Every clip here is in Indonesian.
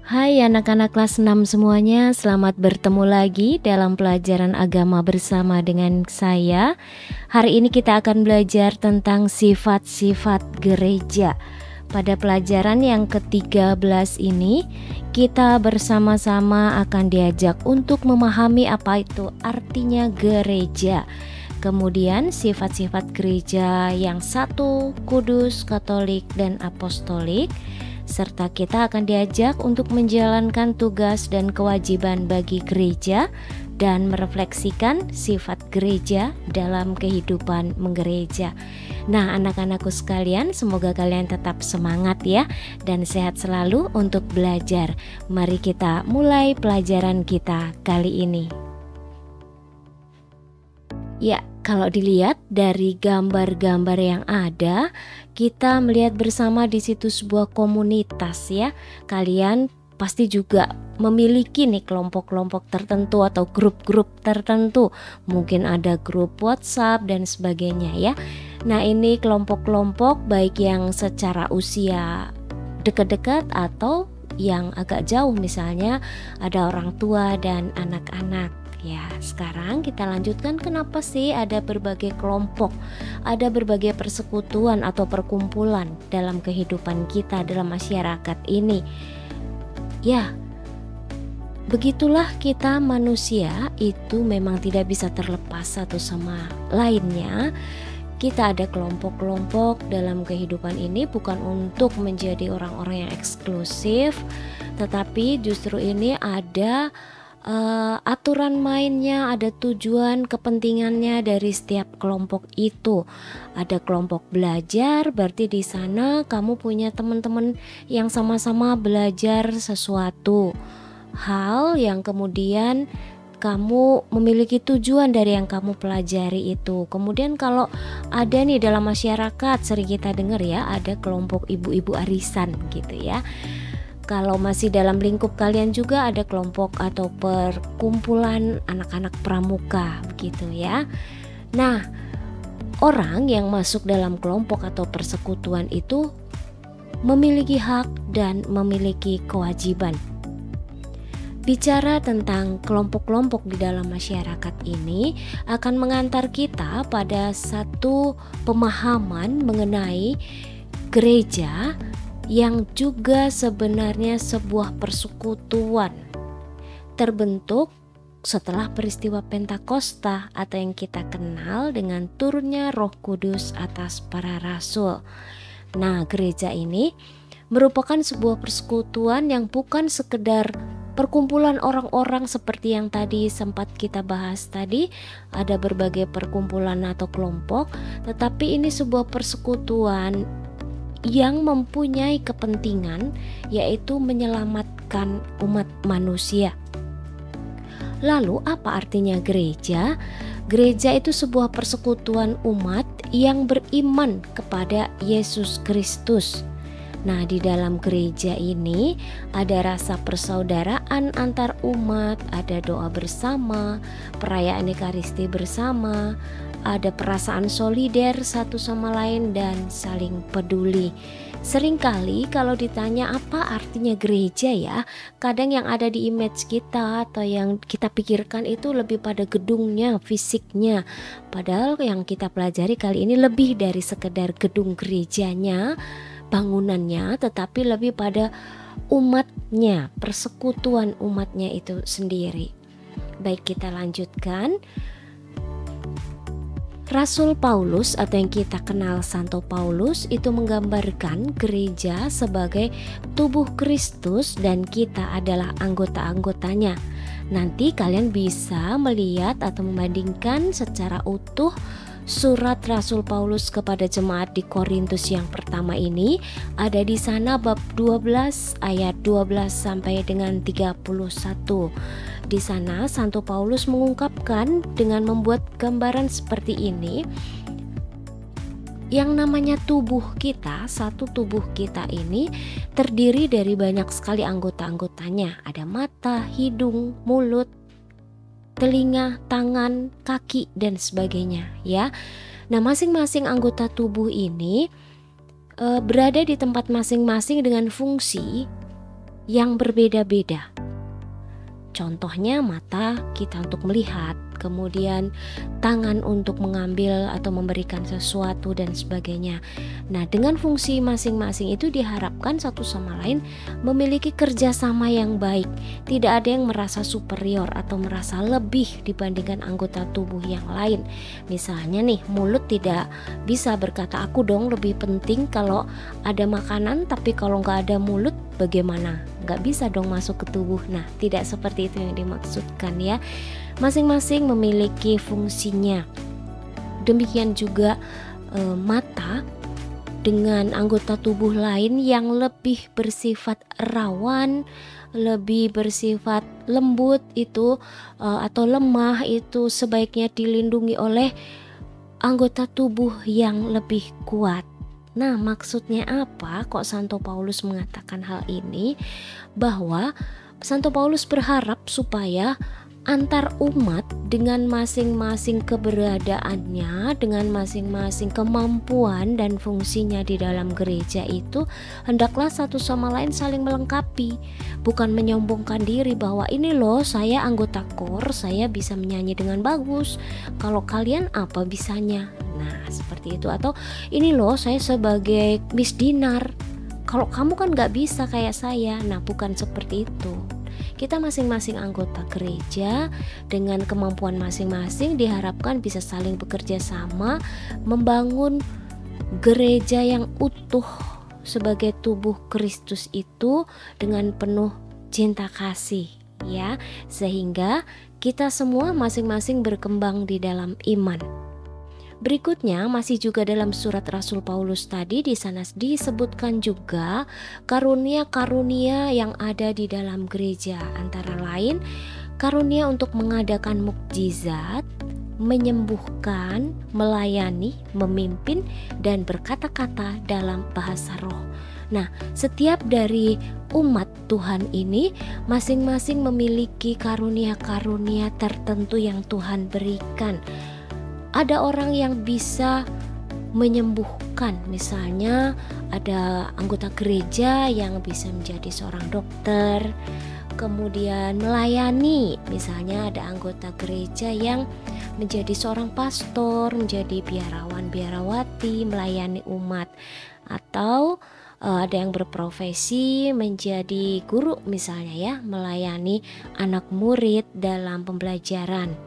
Hai anak-anak kelas 6 semuanya, selamat bertemu lagi dalam pelajaran agama bersama dengan saya. Hari ini kita akan belajar tentang sifat-sifat gereja. Pada pelajaran yang ke-13 ini, kita bersama-sama akan diajak untuk memahami apa itu artinya gereja. Kemudian sifat-sifat gereja yang satu, kudus, katolik, dan apostolik. Serta kita akan diajak untuk menjalankan tugas dan kewajiban bagi gereja dan merefleksikan sifat gereja dalam kehidupan menggereja. Nah, anak-anakku sekalian, semoga kalian tetap semangat ya dan sehat selalu untuk belajar. Mari kita mulai pelajaran kita kali ini. Ya, kalau dilihat dari gambar-gambar yang ada, kita melihat bersama di situ sebuah komunitas ya. Kalian pasti juga memiliki nih kelompok-kelompok tertentu atau grup-grup tertentu. Mungkin ada grup WhatsApp dan sebagainya ya. Nah, ini kelompok-kelompok baik yang secara usia dekat-dekat atau yang agak jauh, misalnya ada orang tua dan anak-anak. Ya, sekarang kita lanjutkan kenapa sih ada berbagai kelompok, ada berbagai persekutuan atau perkumpulan dalam kehidupan kita dalam masyarakat ini. Ya, begitulah kita manusia itu memang tidak bisa terlepas satu sama lainnya. Kita ada kelompok-kelompok dalam kehidupan ini bukan untuk menjadi orang-orang yang eksklusif, tetapi justru ini ada aturan mainnya, ada tujuan kepentingannya dari setiap kelompok itu. Ada kelompok belajar, berarti di sana kamu punya teman-teman yang sama-sama belajar sesuatu hal yang kemudian kamu memiliki tujuan dari yang kamu pelajari itu. Kemudian kalau ada nih dalam masyarakat sering kita dengar ya, ada kelompok ibu-ibu arisan gitu ya. Kalau masih dalam lingkup kalian juga ada kelompok atau perkumpulan anak-anak pramuka begitu ya. Nah, orang yang masuk dalam kelompok atau persekutuan itu memiliki hak dan memiliki kewajiban. Bicara tentang kelompok-kelompok di dalam masyarakat ini akan mengantar kita pada satu pemahaman mengenai gereja yang juga sebenarnya sebuah persekutuan terbentuk setelah peristiwa Pentakosta atau yang kita kenal dengan turunnya Roh Kudus atas para rasul. Nah, gereja ini merupakan sebuah persekutuan yang bukan sekedar perkumpulan orang-orang seperti yang tadi sempat kita bahas tadi, ada berbagai perkumpulan atau kelompok, tetapi ini sebuah persekutuan yang mempunyai kepentingan yaitu menyelamatkan umat manusia. Lalu apa artinya gereja? Gereja itu sebuah persekutuan umat yang beriman kepada Yesus Kristus. Nah, di dalam gereja ini ada rasa persaudaraan antar umat, ada doa bersama, perayaan Ekaristi bersama, ada perasaan solider satu sama lain dan saling peduli. Seringkali kalau ditanya apa artinya gereja ya, kadang yang ada di image kita atau yang kita pikirkan itu lebih pada gedungnya, fisiknya. Padahal yang kita pelajari kali ini lebih dari sekedar gedung gerejanya, bangunannya, tetapi lebih pada umatnya, persekutuan umatnya itu sendiri. Baik, kita lanjutkan. Rasul Paulus atau yang kita kenal Santo Paulus itu menggambarkan gereja sebagai tubuh Kristus dan kita adalah anggota-anggotanya. Nanti kalian bisa melihat atau membandingkan secara utuh surat Rasul Paulus kepada jemaat di Korintus yang pertama ini. Ada di sana bab 12 ayat 12 sampai dengan 31. Di sana Santo Paulus mengungkapkan dengan membuat gambaran seperti ini. Yang namanya tubuh kita, satu tubuh kita ini terdiri dari banyak sekali anggota-anggotanya. Ada mata, hidung, mulut, telinga, tangan, kaki dan sebagainya ya. Nah, masing-masing anggota tubuh ini berada di tempat masing-masing dengan fungsi yang berbeda-beda. Contohnya mata kita untuk melihat, kemudian tangan untuk mengambil atau memberikan sesuatu dan sebagainya. Nah, dengan fungsi masing-masing itu diharapkan satu sama lain memiliki kerjasama yang baik. Tidak ada yang merasa superior atau merasa lebih dibandingkan anggota tubuh yang lain. Misalnya nih, mulut tidak bisa berkata aku dong lebih penting kalau ada makanan, tapi kalau nggak ada mulut bagaimana? Nggak bisa dong masuk ke tubuh. Nah, tidak seperti itu yang dimaksudkan ya. Masing-masing memiliki fungsinya. Demikian juga mata dengan anggota tubuh lain yang lebih bersifat rawan, lebih bersifat lembut itu atau lemah itu sebaiknya dilindungi oleh anggota tubuh yang lebih kuat. Nah, maksudnya apa? Kok Santo Paulus mengatakan hal ini? Bahwa Santo Paulus berharap supaya antar umat dengan masing-masing keberadaannya, dengan masing-masing kemampuan dan fungsinya di dalam gereja itu hendaklah satu sama lain saling melengkapi, bukan menyombongkan diri bahwa ini loh saya anggota KOR, saya bisa menyanyi dengan bagus, kalau kalian apa bisanya. Nah, seperti itu. Atau ini loh saya sebagai Miss Dinar, kalau kamu kan gak bisa kayak saya. Nah, bukan seperti itu. Kita masing-masing anggota gereja dengan kemampuan masing-masing diharapkan bisa saling bekerja sama membangun gereja yang utuh sebagai tubuh Kristus itu dengan penuh cinta kasih ya, sehingga kita semua masing-masing berkembang di dalam iman. Berikutnya masih juga dalam surat Rasul Paulus tadi, di sana disebutkan juga karunia-karunia yang ada di dalam gereja, antara lain karunia untuk mengadakan mukjizat, menyembuhkan, melayani, memimpin, dan berkata-kata dalam bahasa roh. Nah, setiap dari umat Tuhan ini masing-masing memiliki karunia-karunia tertentu yang Tuhan berikan. Ada orang yang bisa menyembuhkan, misalnya ada anggota gereja yang bisa menjadi seorang dokter, kemudian melayani, misalnya ada anggota gereja yang menjadi seorang pastor, menjadi biarawan-biarawati, melayani umat, atau ada yang berprofesi menjadi guru misalnya ya, melayani anak murid dalam pembelajaran.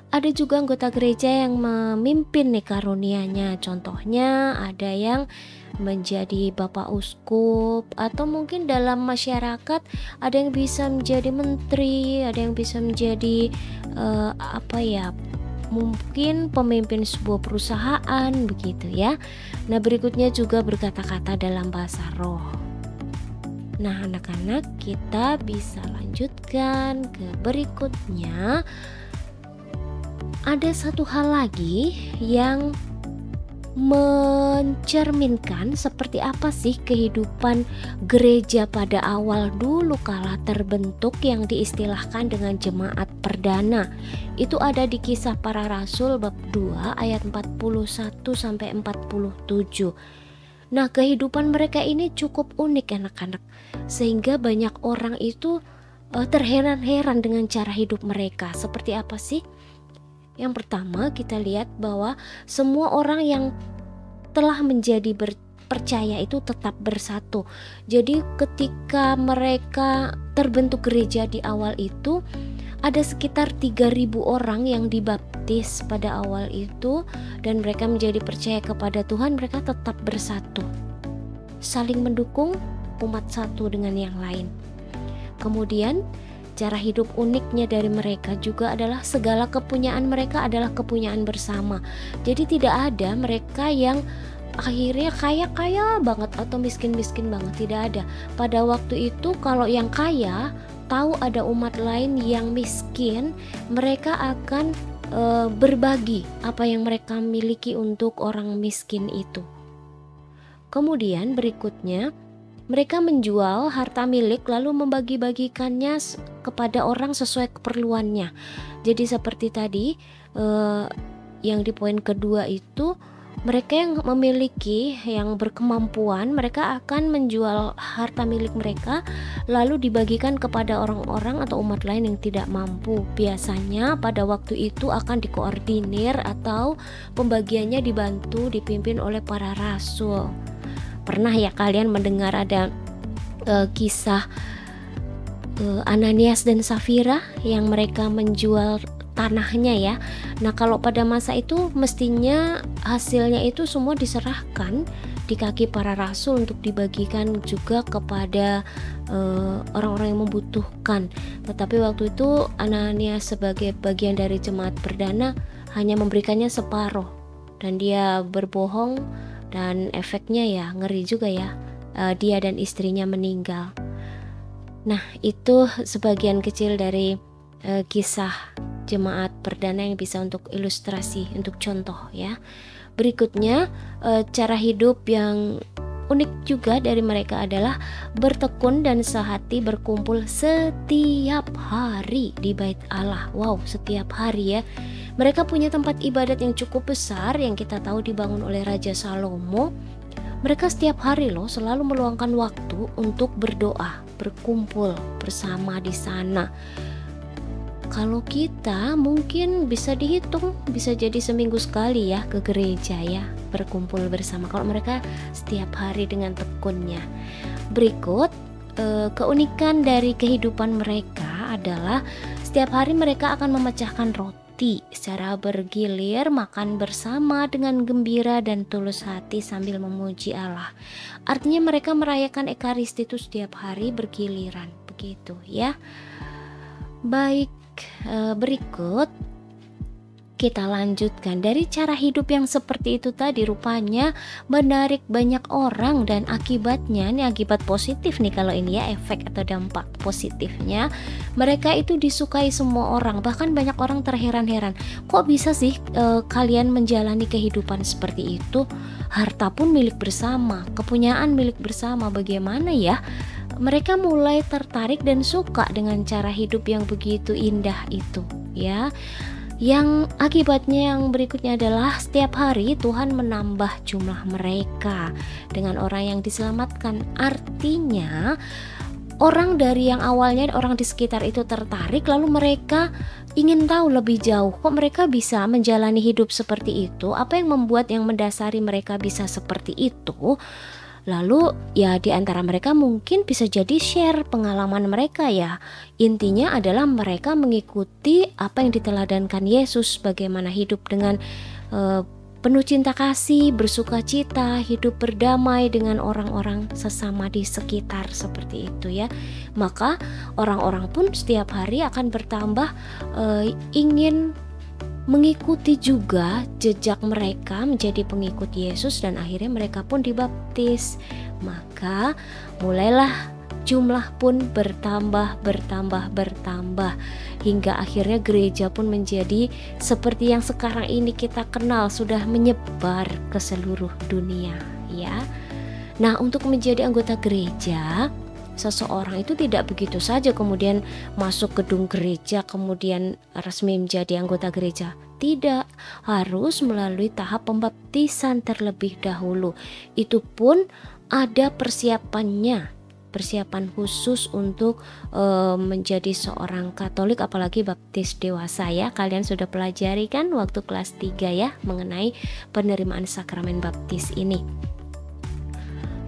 Ada juga anggota gereja yang memimpin nih karunianya, contohnya ada yang menjadi bapak uskup, atau mungkin dalam masyarakat ada yang bisa menjadi menteri, ada yang bisa menjadi mungkin pemimpin sebuah perusahaan begitu ya. Nah, berikutnya juga berkata-kata dalam bahasa roh. Nah, anak-anak, kita bisa lanjutkan ke berikutnya. Ada satu hal lagi yang mencerminkan seperti apa sih kehidupan gereja pada awal dulu kala terbentuk, yang diistilahkan dengan jemaat perdana. Itu ada di Kisah Para Rasul bab 2 ayat 41 sampai 47. Nah, kehidupan mereka ini cukup unik anak-anak, sehingga banyak orang itu terheran-heran dengan cara hidup mereka. Seperti apa sih? Yang pertama, kita lihat bahwa semua orang yang telah menjadi percaya itu tetap bersatu. Jadi ketika mereka terbentuk gereja di awal itu, ada sekitar 3.000 orang yang dibaptis pada awal itu, dan mereka menjadi percaya kepada Tuhan. Mereka tetap bersatu, saling mendukung, umat satu dengan yang lain. Kemudian cara hidup uniknya dari mereka juga adalah segala kepunyaan mereka adalah kepunyaan bersama. Jadi tidak ada mereka yang akhirnya kaya-kaya banget atau miskin-miskin banget, tidak ada. Pada waktu itu kalau yang kaya tahu ada umat lain yang miskin, mereka akan berbagi apa yang mereka miliki untuk orang miskin itu. Kemudian berikutnya, mereka menjual harta milik lalu membagi-bagikannya kepada orang sesuai keperluannya. Jadi seperti tadi yang di poin kedua itu, Mereka yang memiliki, yang berkemampuan, mereka akan menjual harta milik mereka lalu dibagikan kepada orang-orang atau umat lain yang tidak mampu. Biasanya pada waktu itu akan dikoordinir atau pembagiannya dipimpin oleh para rasul. Pernah ya kalian mendengar ada kisah Ananias dan Safira yang mereka menjual tanahnya ya. Nah, kalau pada masa itu mestinya hasilnya itu semua diserahkan di kaki para rasul untuk dibagikan juga kepada orang-orang yang membutuhkan. Tetapi waktu itu Ananias sebagai bagian dari jemaat perdana hanya memberikannya separuh, dan dia berbohong, dan efeknya ya ngeri juga ya, dia dan istrinya meninggal. Nah, itu sebagian kecil dari kisah jemaat perdana yang bisa untuk ilustrasi, untuk contoh ya. Berikutnya cara hidup yang unik juga dari mereka adalah bertekun dan sehati berkumpul setiap hari di bait Allah. Wow, setiap hari ya. Mereka punya tempat ibadat yang cukup besar yang kita tahu dibangun oleh Raja Salomo. Mereka setiap hari loh selalu meluangkan waktu untuk berdoa, berkumpul bersama di sana. Kalau kita mungkin bisa dihitung, bisa jadi seminggu sekali ya ke gereja ya, berkumpul bersama. Kalau mereka setiap hari dengan tekunnya. Berikut keunikan dari kehidupan mereka adalah setiap hari mereka akan memecahkan roti secara bergilir, makan bersama dengan gembira dan tulus hati sambil memuji Allah. Artinya mereka merayakan Ekaristi itu setiap hari bergiliran, begitu ya. Baik, berikut kita lanjutkan. Dari cara hidup yang seperti itu tadi rupanya menarik banyak orang, dan akibatnya, ini akibat positif nih kalau ini ya, efek atau dampak positifnya, mereka itu disukai semua orang. Bahkan banyak orang terheran-heran, kok bisa sih kalian menjalani kehidupan seperti itu? Harta pun milik bersama, kepunyaan milik bersama, bagaimana ya? Mereka mulai tertarik dan suka dengan cara hidup yang begitu indah itu ya. Yang akibatnya yang berikutnya adalah setiap hari Tuhan menambah jumlah mereka dengan orang yang diselamatkan. Artinya orang dari yang awalnya orang di sekitar itu tertarik, lalu mereka ingin tahu lebih jauh, kok mereka bisa menjalani hidup seperti itu, apa yang membuat, yang mendasari mereka bisa seperti itu. Lalu ya di antara mereka mungkin bisa jadi share pengalaman mereka ya. Intinya adalah mereka mengikuti apa yang diteladankan Yesus, bagaimana hidup dengan penuh cinta kasih, bersuka cita, hidup berdamai dengan orang-orang sesama di sekitar seperti itu ya. Maka orang-orang pun setiap hari akan bertambah ingin mengikuti juga jejak mereka menjadi pengikut Yesus, dan akhirnya mereka pun dibaptis. Maka mulailah jumlah pun bertambah hingga akhirnya gereja pun menjadi seperti yang sekarang ini kita kenal, sudah menyebar ke seluruh dunia ya. Nah, untuk menjadi anggota gereja, seseorang itu tidak begitu saja kemudian masuk gedung gereja kemudian resmi menjadi anggota gereja. Tidak, harus melalui tahap pembaptisan terlebih dahulu. Itu pun ada persiapannya, persiapan khusus untuk menjadi seorang Katolik, apalagi baptis dewasa ya. Kalian sudah pelajari kan waktu kelas 3 ya mengenai penerimaan sakramen baptis ini.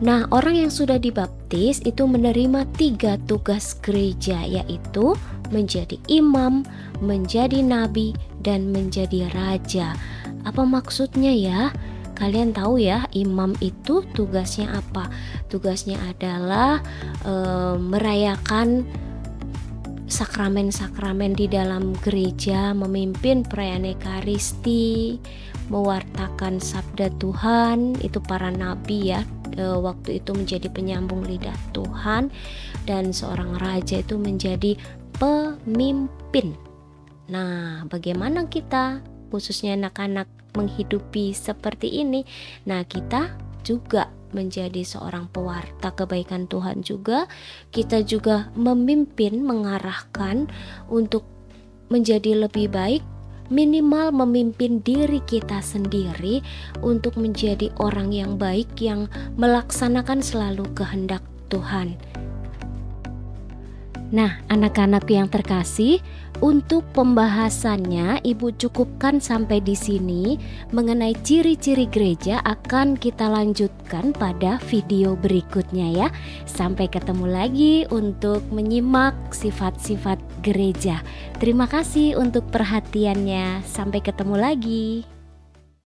Nah, orang yang sudah dibaptis itu menerima 3 tugas gereja, yaitu menjadi imam, menjadi nabi, dan menjadi raja. Apa maksudnya ya? Kalian tahu ya, imam itu tugasnya apa? Tugasnya adalah merayakan sakramen-sakramen di dalam gereja, memimpin perayaan Ekaristi, mewartakan sabda Tuhan, itu para nabi ya. Waktu itu menjadi penyambung lidah Tuhan, dan seorang raja itu menjadi pemimpin. Nah, bagaimana kita khususnya anak-anak menghidupi seperti ini? Nah, kita juga menjadi seorang pewarta kebaikan Tuhan juga. Kita juga memimpin, mengarahkan untuk menjadi lebih baik minimal memimpin diri kita sendiri untuk menjadi orang yang baik yang melaksanakan selalu kehendak Tuhan. Nah, anak-anak yang terkasih, untuk pembahasannya Ibu cukupkan sampai di sini. Mengenai ciri-ciri gereja akan kita lanjutkan pada video berikutnya ya. Sampai ketemu lagi untuk menyimak sifat-sifat gereja. Terima kasih untuk perhatiannya. Sampai ketemu lagi.